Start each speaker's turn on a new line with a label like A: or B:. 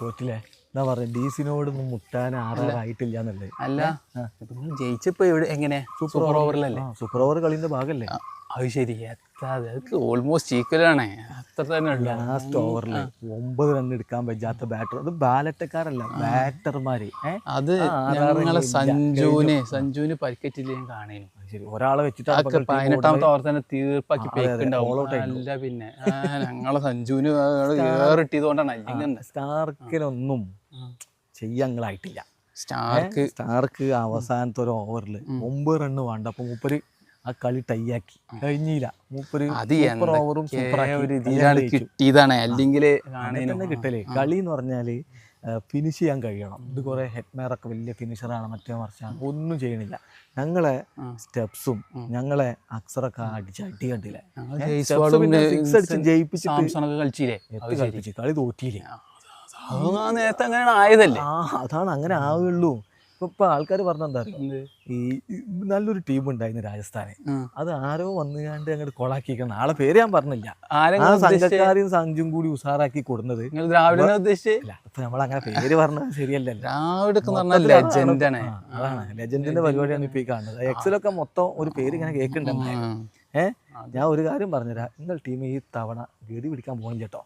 A: തോറ്റില്ലേ എന്താ പറയാ ഡീസിനോടൊന്നും മുട്ടാൻ ആറാറായിട്ടില്ല എന്നുള്ളത്.
B: അല്ല ജയിച്ചപ്പോ ഇവിടെ എങ്ങനെ സൂപ്പർ ഓവറിലല്ലേ?
A: സൂപ്പർ ഓവർ കളിന്റെ ഭാഗല്ലേ
B: അത് ശരി. എത്ര ഓൾമോസ്റ്റ് ഈക്വലാണ്. അത്ര തന്നെ ഉള്ളു.
A: ലാസ്റ്റ് ഓവറിൽ 9 റൺ എടുക്കാൻ പറ്റാത്ത ബാറ്റർ, അത് ബാലറ്റക്കാരല്ല ബാറ്റർമാര്.
B: അത് ഞങ്ങളെ സഞ്ജുവിന് പരിക്കറ്റില്ല ഞാൻ കാണേനു.
A: ശരി, ഒരാളെ വെച്ചിട്ട്
B: 18ാമത്തെ ഓവർ തന്നെ തീർപ്പാക്കി പേക്കുണ്ടാവും. അല്ല പിന്നെ ഞങ്ങളെ സഞ്ജുവിന് ഏറിട്ടിയത് കൊണ്ടാണ്. അല്ലെങ്കിൽ
A: സ്റ്റാർക്കിനൊന്നും ചെയ്യാങ്ങളായിട്ടില്ല. സ്റ്റാർക്ക് അവസാനത്തെ ഒരു ഓവറിൽ 9 റണ്ണ് വേണ്ട, അപ്പൊ മൂപ്പര് ആ കളി ടൈയാക്കി കഴിഞ്ഞില്ല. മൂപ്പര് സൂപ്പർ ഓവറും
B: കിട്ടിയതാണ്. അല്ലെങ്കിൽ
A: തന്നെ കിട്ടലേ. കളി എന്ന് പറഞ്ഞാല് ഫിനിഷ് ചെയ്യാൻ കഴിയണം. ഇത് കുറെ ഹെഡ്മേറൊക്കെ വലിയ ഫിനിഷറാണ്, മറ്റേ മറിച്ചാണ്, ഒന്നും ചെയ്യണില്ല. ഞങ്ങളെ സ്റ്റെപ്സും ഞങ്ങളെ അക്സറൊക്കെ അടി കണ്ടില്ലേ, ജയിപ്പിച്ചിട്ട് കളി തോറ്റിയില്ലേ.
B: നേരത്തെ അങ്ങനെയാണ് ആയതല്ലേ.
A: അതാണ് അങ്ങനെ ആവുള്ളൂ. ഇപ്പൊ ആൾക്കാർ പറഞ്ഞെന്താ അറിയോ, ഈ നല്ലൊരു ടീം ഉണ്ടായിരുന്നു രാജസ്ഥാന്, അത് ആരോ വന്നുകാണ്ട് അങ്ങോട്ട് കൊളാക്കിക്കണം. ആളെ പേര് ഞാൻ പറഞ്ഞില്ല, ആ സംഘക്കാരെയും സഞ്ജും കൂടി ഉഷാറാക്കി കൊടുക്കുന്നത്. ഇപ്പൊ നമ്മളങ്ങനെ പേര് പറഞ്ഞത് ശരിയല്ലല്ലോ. അതാണ് ലെജൻഡിന്റെ പരിപാടിയാണ് ഇപ്പൊ ഈ കാണുന്നത്. എക്സിലൊക്കെ മൊത്തം ഒരു പേര് ഇങ്ങനെ കേൾക്കുന്നുണ്ടായിരുന്നു. ഞാൻ ഒരു കാര്യം പറഞ്ഞുതരാം, നിങ്ങൾ ടീം ഈ തവണ ഗതി പിടിക്കാൻ പോകണം കേട്ടോ.